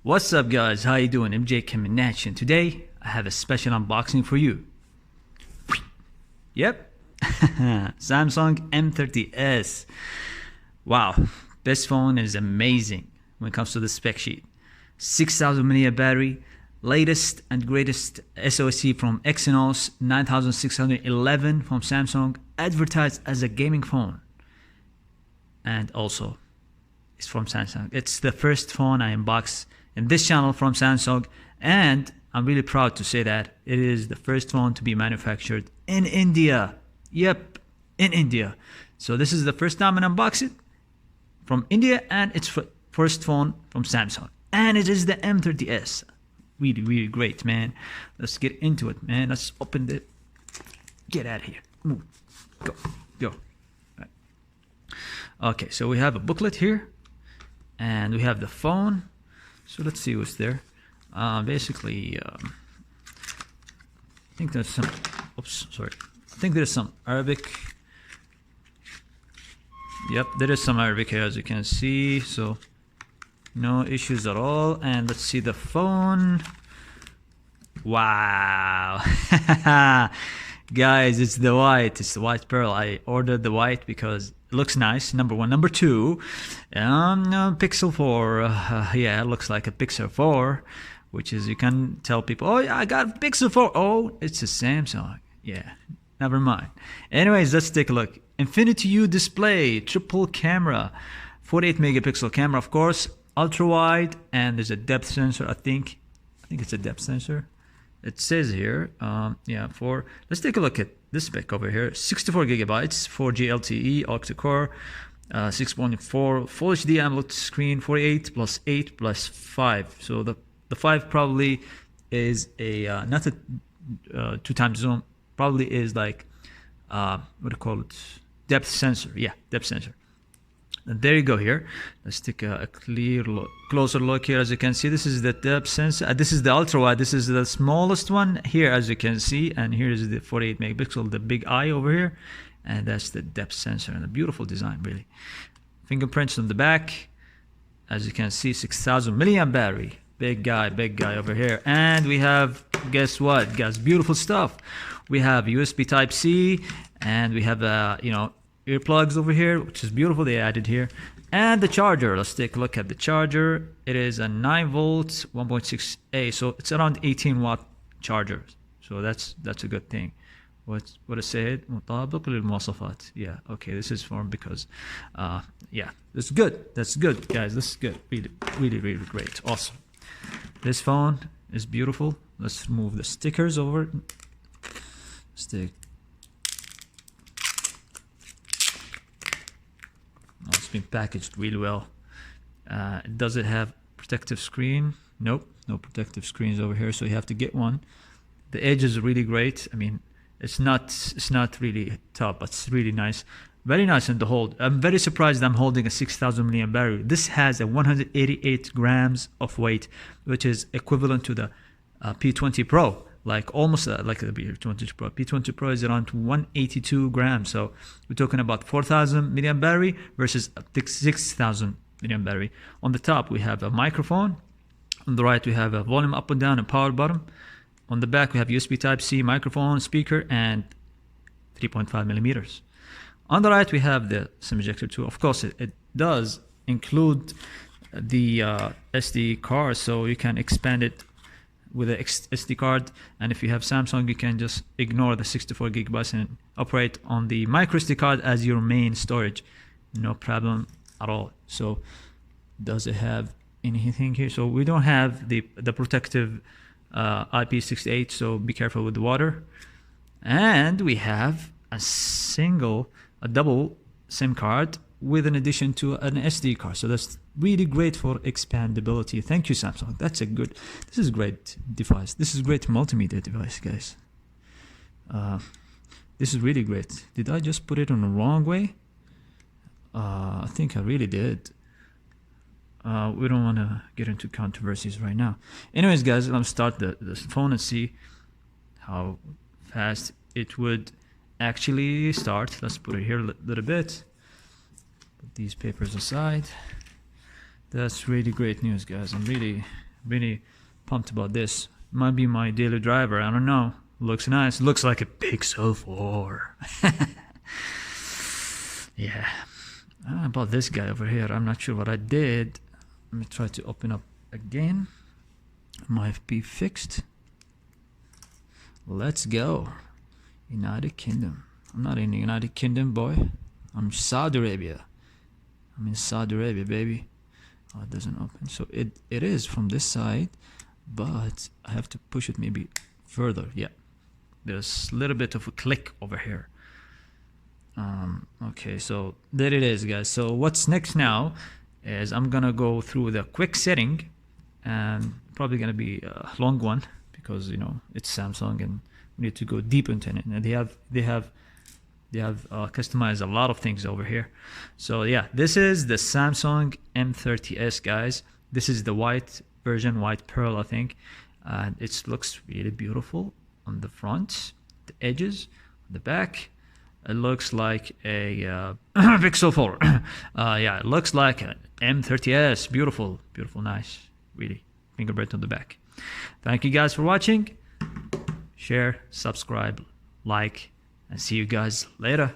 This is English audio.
What's up guys, how you doing? MJ coming at you, and today I have a special unboxing for you. Yep, Samsung M30s. Wow, this phone is amazing when it comes to the spec sheet. 6000 mAh battery, latest and greatest SoC from Exynos, 9611 from Samsung, advertised as a gaming phone. And also, it's from Samsung. It's the first phone I unbox in this channel from Samsung, and I'm really proud to say that it is the first phone to be manufactured in India. Yep, in India. So this is the first time I unbox it from India, and it's first phone from Samsung, and it is the M30s. Really great, man. Let's get into it, man. Let's open it. Get out of here. Move. Go. Right. Okay, so we have a booklet here, and we have the phone. So let's see what's there. Basically, I think there's some. Oops, sorry. I think there's some Arabic. Yep, there is some Arabic here, as you can see. So no issues at all. And let's see the phone. Wow, guys, it's the white. It's the white pearl. I ordered the white because it looks nice. Number one. Number two, Pixel 4. Yeah, it looks like a Pixel 4, which is, you can tell people, oh yeah, I got a Pixel 4. Oh, it's a Samsung. Yeah, never mind. Anyways, let's take a look. Infinity U display, triple camera, 48 megapixel camera, of course, ultra wide, and there's a depth sensor. I think it's a depth sensor. It says here, let's take a look at this spec over here. 64 gigabytes, 4G LTE, octa-core, 6.4 Full HD AMOLED screen, 48 plus 8 plus 5. So the 5 probably is a not a 2 times zoom, probably is like what do you call it? Depth sensor. Yeah, depth sensor. And there you go here. Let's take a closer look here. As you can see, this is the depth sensor. This is the ultra wide. This is the smallest one here, as you can see. And here is the 48 megapixel, the big eye over here. And that's the depth sensor, and a beautiful design, really. Fingerprints on the back. As you can see, 6000 mAh battery. Big guy over here. And we have, guess what, guys? Beautiful stuff. We have USB Type-C, and we have earplugs over here, which is beautiful. They added here, and the charger. Let's take a look at the charger. It is a 9 volt 1.6A, so it's around 18 watt charger. So that's a good thing. What it said, مطابق للمواصفات. Yeah, okay, this is for because yeah, that's good guys. This is good. Really great. Awesome. This phone is beautiful. Let's remove the stickers over. It's been packaged really well. Does it have protective screen? Nope, no protective screens over here, so you have to get one. The edge is really great. I mean, it's not really top, but it's really nice. Very nice in the hold. I'm very surprised I'm holding a 6000 mAh battery. This has a 188 grams of weight, which is equivalent to the P20 Pro. Like almost like the P20 Pro. P20 Pro is around 182 grams. So we're talking about 4000 mAh battery versus 6000 mAh battery. On the top, we have a microphone. On the right, we have a volume up and down and power button. On the back, we have USB Type-C, microphone, speaker, and 3.5 millimeters. On the right, we have the SIM ejector too. Of course, it does include the SD card, so you can expand it with the SD card, and if you have Samsung, you can just ignore the 64 gigabytes and operate on the micro SD card as your main storage. No problem at all. So does it have anything here? So we don't have the protective IP68, so be careful with the water. And we have a double SIM card with an addition to an SD card. So that's really great for expandability. Thank you, Samsung. This is a great device. This is a great multimedia device, guys. This is really great. Did I just put it on the wrong way? I think I really did. We don't want to get into controversies right now. Anyways, guys, let's start the phone and see how fast it would actually start. Let's put it here a little bit. Put these papers aside. That's really great news, guys. I'm really pumped about this. Might be my daily driver. I don't know. Looks nice. Looks like a Pixel 4. Yeah. About this guy over here, I'm not sure what I did. Let me try to open up again. Might be fixed. Let's go. United Kingdom. I'm not in the United Kingdom, boy. I'm Saudi Arabia. I'm in Saudi Arabia, baby. Oh, it doesn't open. So it is from this side, but I have to push it maybe further. Yeah. There's a little bit of a click over here. Okay, so there it is, guys. So what's next now is I'm gonna go through the quick setting, and probably gonna be a long one because it's Samsung and we need to go deep into it. And they have customized a lot of things over here. So yeah, this is the Samsung M30s, guys. This is the white version, white pearl, I think, and it looks really beautiful on the front, the edges, the back. It looks like a Pixel 4. Yeah, it looks like an M30s. Beautiful, beautiful, nice. Really, fingerprint on the back. Thank you guys for watching. Share, subscribe, like, and see you guys later.